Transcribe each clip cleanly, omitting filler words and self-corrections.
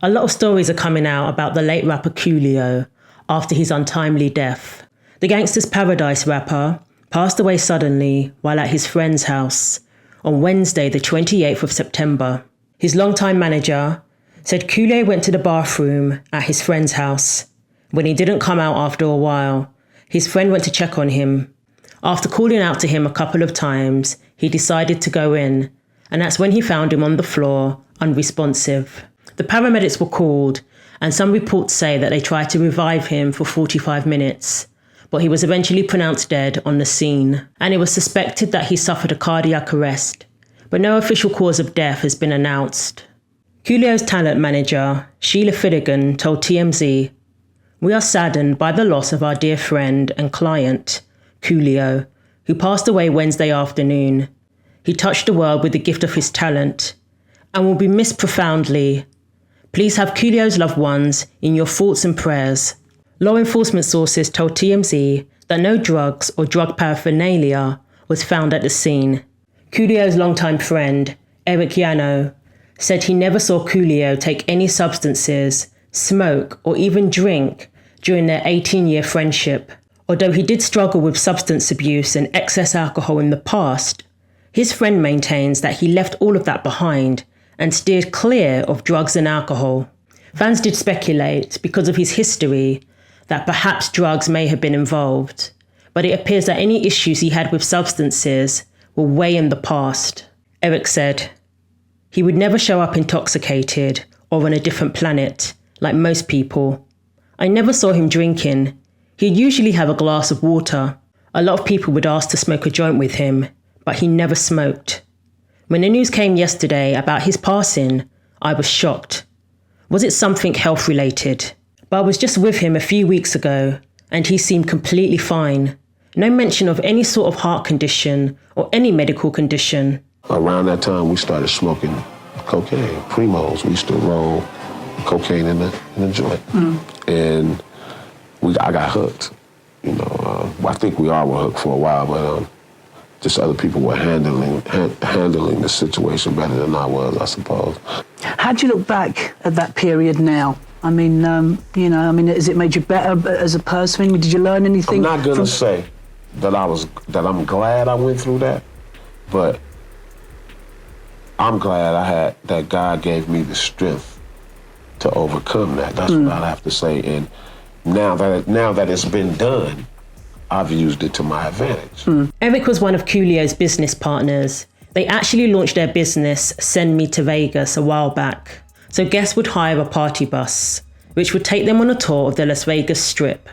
A lot of stories are coming out about the late rapper Coolio after his untimely death. The Gangsta's Paradise rapper passed away suddenly while at his friend's house on Wednesday, the 28th of September. His longtime manager said Coolio went to the bathroom at his friend's house. When he didn't come out after a while, his friend went to check on him. After calling out to him a couple of times, he decided to go in, and that's when he found him on the floor, unresponsive. The paramedics were called, and some reports say that they tried to revive him for 45 minutes, but he was eventually pronounced dead on the scene, and it was suspected that he suffered a cardiac arrest, but no official cause of death has been announced. Coolio's talent manager, Sheila Finnegan, told TMZ, "We are saddened by the loss of our dear friend and client, Coolio, who passed away Wednesday afternoon. He touched the world with the gift of his talent and will be missed profoundly. Please have Coolio's loved ones in your thoughts and prayers." Law enforcement sources told TMZ that no drugs or drug paraphernalia was found at the scene. Coolio's longtime friend, Eric Yano, said he never saw Coolio take any substances, smoke, or even drink during their 18-year friendship. Although he did struggle with substance abuse and excess alcohol in the past, his friend maintains that he left all of that behind and steered clear of drugs and alcohol. Fans did speculate, because of his history, that perhaps drugs may have been involved, but it appears that any issues he had with substances were way in the past. Eric said, "He would never show up intoxicated or on a different planet, like most people. I never saw him drinking. He'd usually have a glass of water. A lot of people would ask to smoke a joint with him, but he never smoked. When the news came yesterday about his passing, I was shocked. Was it something health-related? But I was just with him a few weeks ago, and he seemed completely fine. No mention of any sort of heart condition or any medical condition." Around that time, we started smoking cocaine, primos. We used to roll cocaine in the joint. And I got hooked. I think we all were hooked for a while, but just other people were handling the situation better than I was, I suppose. How do you look back at that period now? I mean, has it made you better as a person? Did you learn anything? I'm not gonna say that I'm glad I went through that, but I'm glad that God gave me the strength to overcome that. That's what I have to say. And now that it's been done, I've used it to my advantage. Eric was one of Coolio's business partners. They actually launched their business, Send Me to Vegas, a while back. So guests would hire a party bus, which would take them on a tour of the Las Vegas Strip.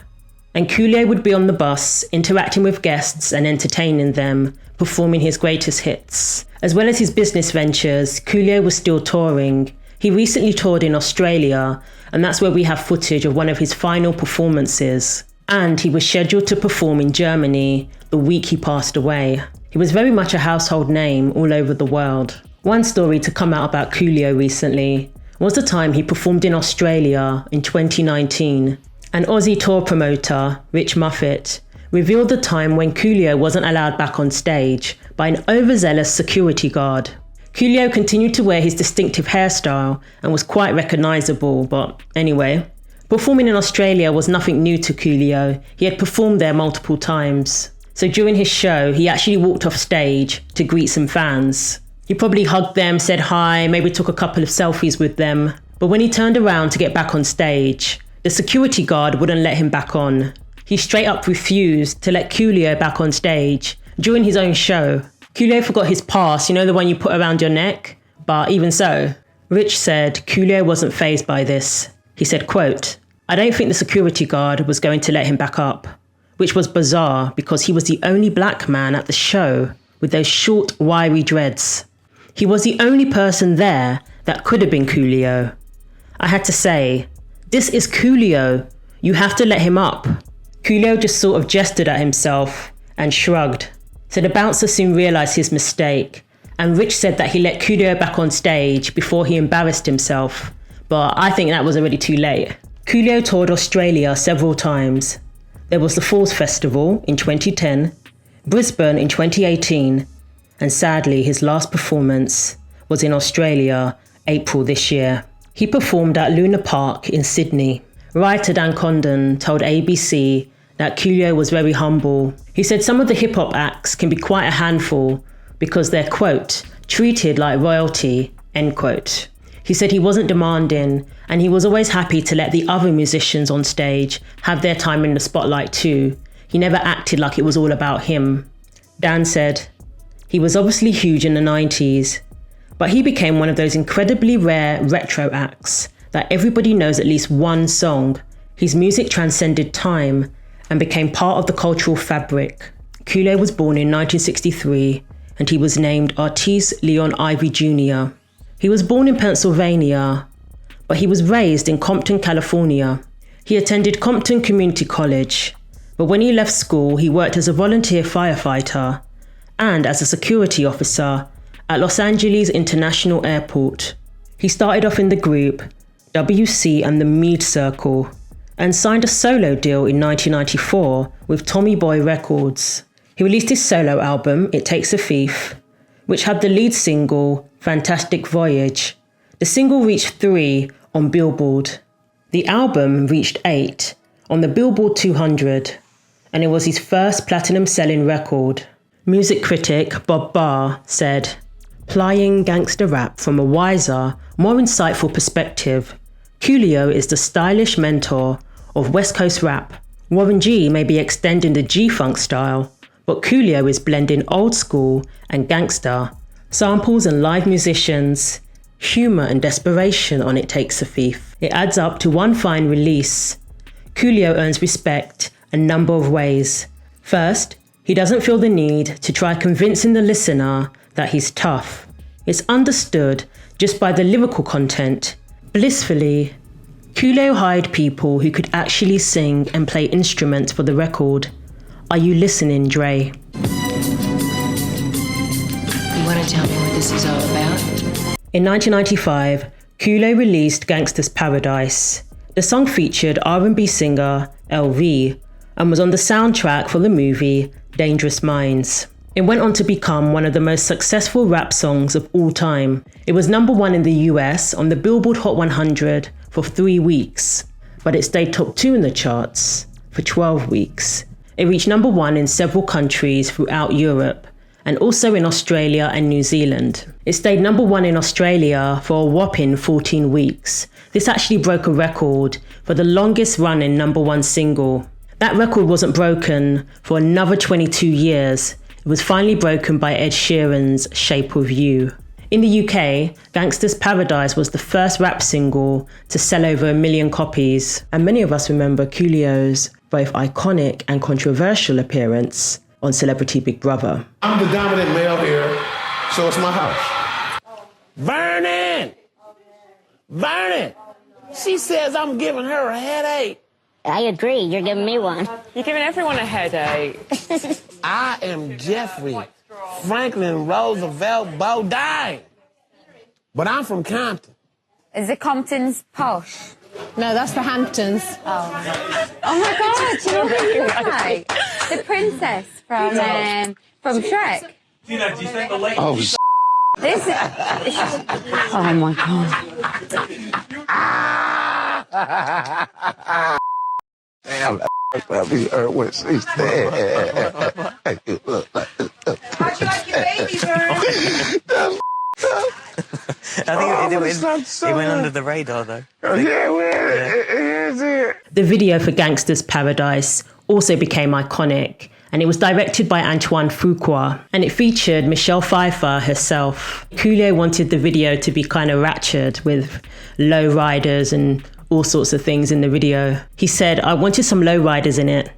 And Coolio would be on the bus, interacting with guests and entertaining them, performing his greatest hits. As well as his business ventures, Coolio was still touring. He recently toured in Australia, and that's where we have footage of one of his final performances. And he was scheduled to perform in Germany the week he passed away. He was very much a household name all over the world. One story to come out about Coolio recently was the time he performed in Australia in 2019. An Aussie tour promoter, Rich Muffet, revealed the time when Coolio wasn't allowed back on stage by an overzealous security guard. Coolio continued to wear his distinctive hairstyle and was quite recognisable, but anyway. Performing in Australia was nothing new to Coolio. He had performed there multiple times. So during his show, he actually walked off stage to greet some fans. He probably hugged them, said hi, maybe took a couple of selfies with them. But when he turned around to get back on stage, the security guard wouldn't let him back on. He straight up refused to let Coolio back on stage during his own show. Coolio forgot his pass, the one you put around your neck? But even so, Rich said Coolio wasn't fazed by this. He said, quote, "I don't think the security guard was going to let him back up," which was bizarre because he was the only black man at the show with those short, wiry dreads. He was the only person there that could have been Coolio. I had to say, "This is Coolio. You have to let him up." Coolio just sort of gestured at himself and shrugged. So the bouncer soon realised his mistake, and Rich said that he let Coolio back on stage before he embarrassed himself. But I think that was already too late. Coolio toured Australia several times. There was the Falls Festival in 2010, Brisbane in 2018, and sadly his last performance was in Australia, April this year. He performed at Luna Park in Sydney. Writer Dan Condon told ABC that Coolio was very humble. He said some of the hip-hop acts can be quite a handful because they're, quote, treated like royalty, end quote. He said he wasn't demanding, and he was always happy to let the other musicians on stage have their time in the spotlight too. He never acted like it was all about him. Dan said, he was obviously huge in the 90s, but he became one of those incredibly rare retro acts that everybody knows at least one song. His music transcended time and became part of the cultural fabric. Coolio was born in 1963, and he was named Artis Leon Ivy Jr. He was born in Pennsylvania, but he was raised in Compton, California. He attended Compton Community College, but when he left school, he worked as a volunteer firefighter and as a security officer at Los Angeles International Airport. He started off in the group WC and the Mead Circle and signed a solo deal in 1994 with Tommy Boy Records. He released his solo album, It Takes a Thief, which had the lead single, Fantastic Voyage. The single reached 3 on Billboard. The album reached 8 on the Billboard 200, and it was his first platinum-selling record. Music critic Bob Barr said, "Plying gangster rap from a wiser, more insightful perspective, Coolio is the stylish mentor of West Coast rap. Warren G may be extending the G-Funk style, but Coolio is blending old school and gangsta, samples and live musicians, humour and desperation on It Takes a Thief. It adds up to one fine release. Coolio earns respect a number of ways. First, he doesn't feel the need to try convincing the listener that he's tough. It's understood just by the lyrical content. Blissfully, Coolio hired people who could actually sing and play instruments for the record. Are you listening, Dre? You want to tell me what this is all about? In 1995, Coolio released Gangsta's Paradise. The song featured R&B singer LV and was on the soundtrack for the movie Dangerous Minds. It went on to become one of the most successful rap songs of all time. It was number 1 in the US on the Billboard Hot 100 for 3 weeks, but it stayed top 2 in the charts for 12 weeks. It reached number 1 in several countries throughout Europe, and also in Australia and New Zealand. It stayed number 1 in Australia for a whopping 14 weeks. This actually broke a record for the longest running number 1 single. That record wasn't broken for another 22 years. It was finally broken by Ed Sheeran's Shape of You. In the UK, Gangsta's Paradise was the first rap single to sell over 1 million copies, and many of us remember Coolio's both iconic and controversial appearance on Celebrity Big Brother. I'm the dominant male here, so it's my house. Vernon! Vernon! She says I'm giving her a headache. I agree. You're giving me one. You're giving everyone a headache. I am Jeffrey Franklin Roosevelt Bodine. But I'm from Compton. Is it Compton's posh? No, that's the Hamptons. Oh my God! Do you know who you look like? The princess from Shrek. Oh, This is. Oh my God! damn, I'll be hurt when she's dead. Hey, look. How'd you like your baby, Vern? I think it went under the radar, though. The video for Gangsta's Paradise also became iconic, and it was directed by Antoine Fuqua, and it featured Michelle Pfeiffer herself. Coolio wanted the video to be kind of ratchet with low riders and all sorts of things in the video. He said, "I wanted some low riders in it.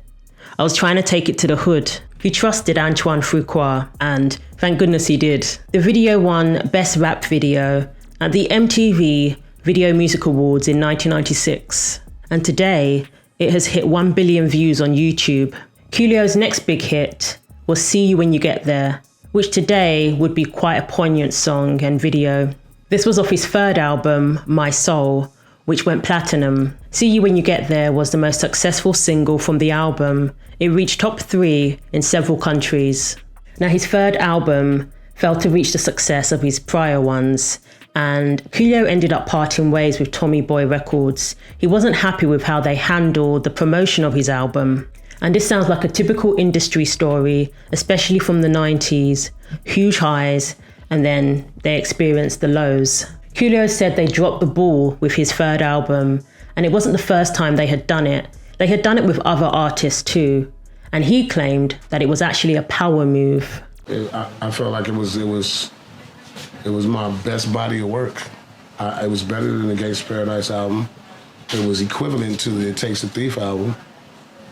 I was trying to take it to the hood." He trusted Antoine Fuqua, and thank goodness he did. The video won Best Rap Video at the MTV Video Music Awards in 1996, and today it has hit 1 billion views on YouTube. Coolio's next big hit was See You When You Get There, which today would be quite a poignant song and video. This was off his third album, My Soul, which went platinum. See You When You Get There was the most successful single from the album. It reached top 3 in several countries. Now, his third album failed to reach the success of his prior ones, and Coolio ended up parting ways with Tommy Boy Records. He wasn't happy with how they handled the promotion of his album. And this sounds like a typical industry story, especially from the 90s. Huge highs, and then they experienced the lows. Coolio said they dropped the ball with his third album, and it wasn't the first time they had done it. They had done it with other artists too, and he claimed that it was actually a power move. I felt like it was my best body of work. It was better than the Gangsta Paradise album. It was equivalent to the It Takes a Thief album.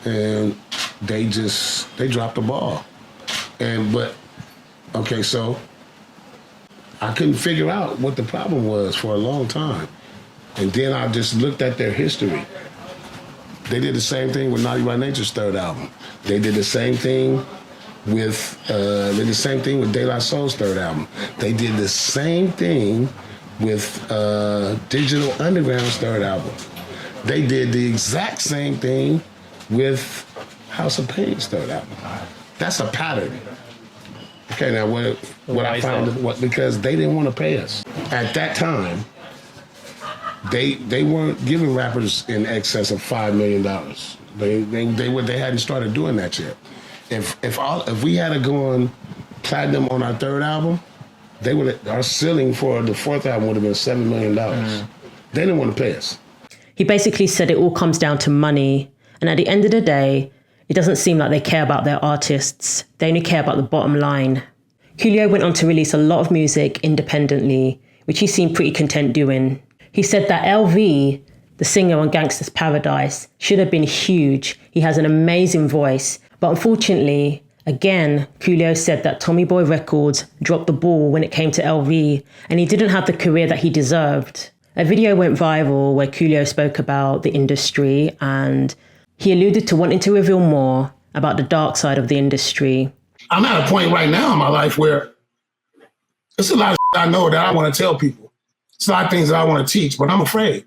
And they dropped the ball. So I couldn't figure out what the problem was for a long time. And then I just looked at their history. They did the same thing with Naughty by Nature's third album. They did the same thing with De La Soul's third album. They did the same thing with Digital Underground's third album. They did the exact same thing with House of Pain's third album. That's a pattern. Okay, now what I found because they didn't want to pay us. At that time, they weren't giving rappers in excess of $5 million. They hadn't started doing that yet. If we had gone platinum on our third album, our ceiling for the fourth album would have been $7 million. They didn't want to pay us. He basically said it all comes down to money. And at the end of the day, it doesn't seem like they care about their artists. They only care about the bottom line. Coolio went on to release a lot of music independently, which he seemed pretty content doing. He said that LV, the singer on Gangsta's Paradise, should have been huge. He has an amazing voice. But unfortunately, again, Coolio said that Tommy Boy Records dropped the ball when it came to LV, and he didn't have the career that he deserved. A video went viral where Coolio spoke about the industry, and he alluded to wanting to reveal more about the dark side of the industry. I'm at a point right now in my life where there's a lot of I know that I want to tell people. It's a lot of things that I want to teach, but I'm afraid.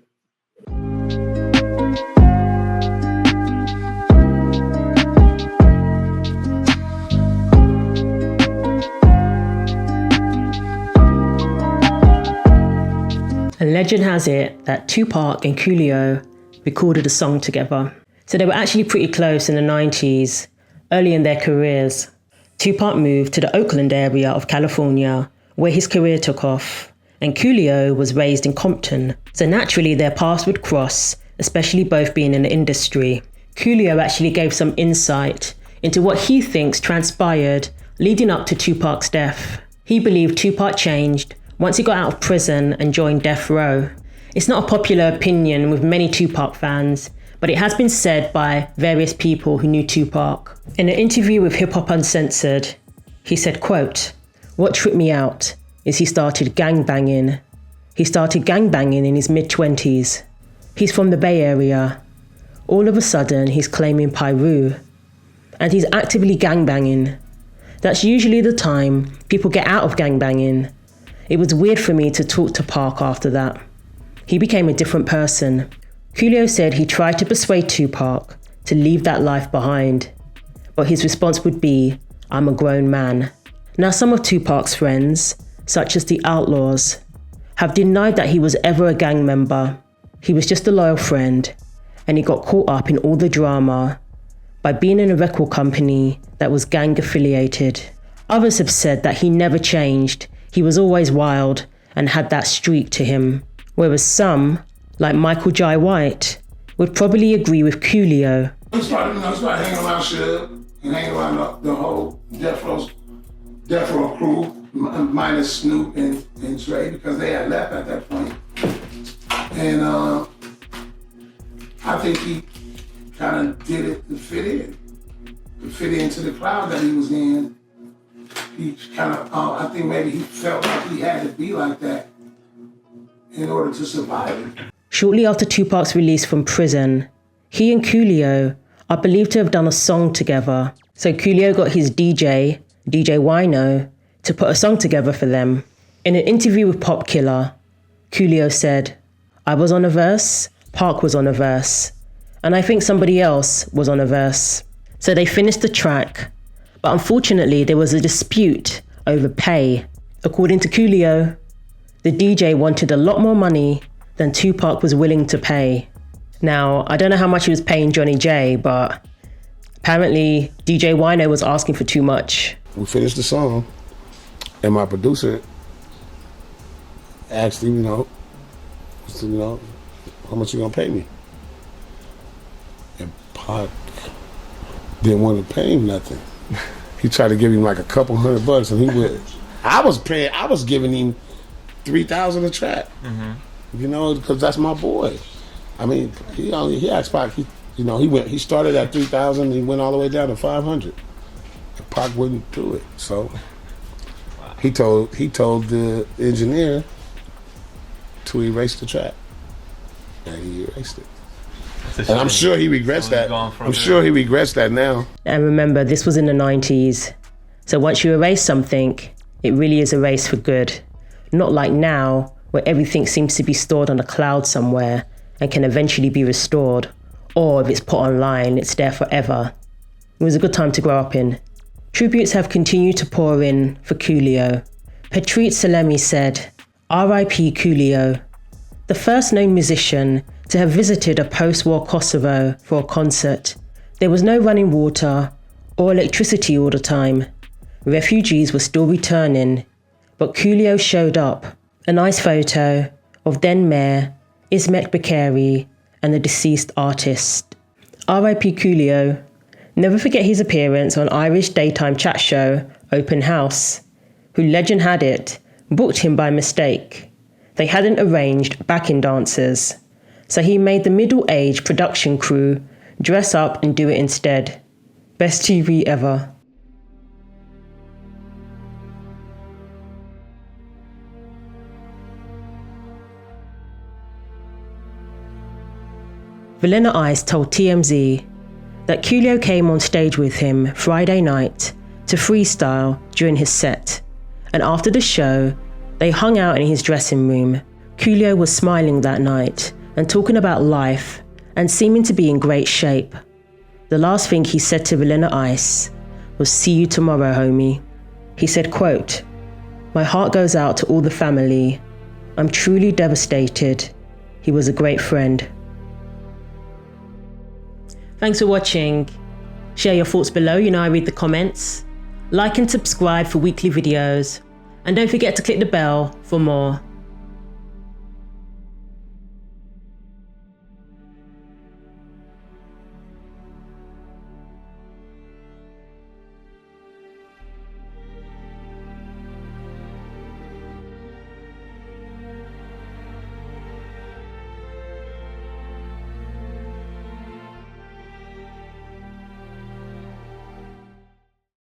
And legend has it that Tupac and Coolio recorded a song together. So they were actually pretty close in the 90s, early in their careers. Tupac moved to the Oakland area of California, where his career took off, and Coolio was raised in Compton. So naturally their paths would cross, especially both being in the industry. Coolio actually gave some insight into what he thinks transpired leading up to Tupac's death. He believed Tupac changed once he got out of prison and joined Death Row. It's not a popular opinion with many Tupac fans, but it has been said by various people who knew Tupac. In an interview with Hip Hop Uncensored, he said, quote, "What tripped me out is he started gangbanging. He started gangbanging in his mid-20s. He's from the Bay Area. All of a sudden, he's claiming Pyru. And he's actively gangbanging. That's usually the time people get out of gangbanging. It was weird for me to talk to Park after that. He became a different person." Coolio said he tried to persuade Tupac to leave that life behind, but his response would be, "I'm a grown man." Now, some of Tupac's friends, such as the Outlaws, have denied that he was ever a gang member. He was just a loyal friend, and he got caught up in all the drama by being in a record company that was gang affiliated. Others have said that he never changed. He was always wild and had that streak to him. Whereas some, like Michael Jai White, would probably agree with Coolio. I started hanging around Suge and hanging around the whole Death Row crew, minus Snoop and Dre, because they had left at that point. And I think he kind of did it to fit into the crowd that he was in. He kind of, I think maybe he felt like he had to be like that in order to survive. Shortly after Tupac's release from prison, he and Coolio are believed to have done a song together. So Coolio got his DJ Wino, to put a song together for them. In an interview with Pop Killer, Coolio said, "I was on a verse, Park was on a verse, and I think somebody else was on a verse." So they finished the track, but unfortunately there was a dispute over pay. According to Coolio, the DJ wanted a lot more money than Tupac was willing to pay. Now, I don't know how much he was paying Johnny J, but apparently DJ Wino was asking for too much. We finished the song, and my producer asked him, how much you gonna pay me? And Pac didn't want to pay him nothing. He tried to give him like a couple $100, and he would. I was giving him $3,000 a track. Because that's my boy. I mean, he asked Pac. He started at 3,000, he went all the way down to 500. And Pac wouldn't do it, so he told the engineer to erase the track, and he erased it. And I'm sure he regrets that. I'm sure he regrets that now. And remember, this was in the 90s. So once you erase something, it really is erased for good. Not like now, where everything seems to be stored on a cloud somewhere and can eventually be restored. Or if it's put online, it's there forever. It was a good time to grow up in. Tributes have continued to pour in for Coolio. Petrit Salemi said, R.I.P. Coolio, the first known musician to have visited a post-war Kosovo for a concert. There was no running water or electricity all the time. Refugees were still returning, but Coolio showed up. A nice photo of then Mayor Ismet Bakari and the deceased artist. R.I.P. Coolio. Never forget his appearance on Irish daytime chat show Open House, who legend had it, booked him by mistake. They hadn't arranged backing dancers, so he made the middle-aged production crew dress up and do it instead. Best TV ever. Vanilla Ice told TMZ that Coolio came on stage with him Friday night to freestyle during his set, and after the show, they hung out in his dressing room. Coolio was smiling that night and talking about life and seeming to be in great shape. The last thing he said to Vanilla Ice was, "See you tomorrow, homie." He said, quote, "My heart goes out to all the family. I'm truly devastated. He was a great friend." Thanks for watching. Share your thoughts below, I read the comments. Like and subscribe for weekly videos. And don't forget to click the bell for more.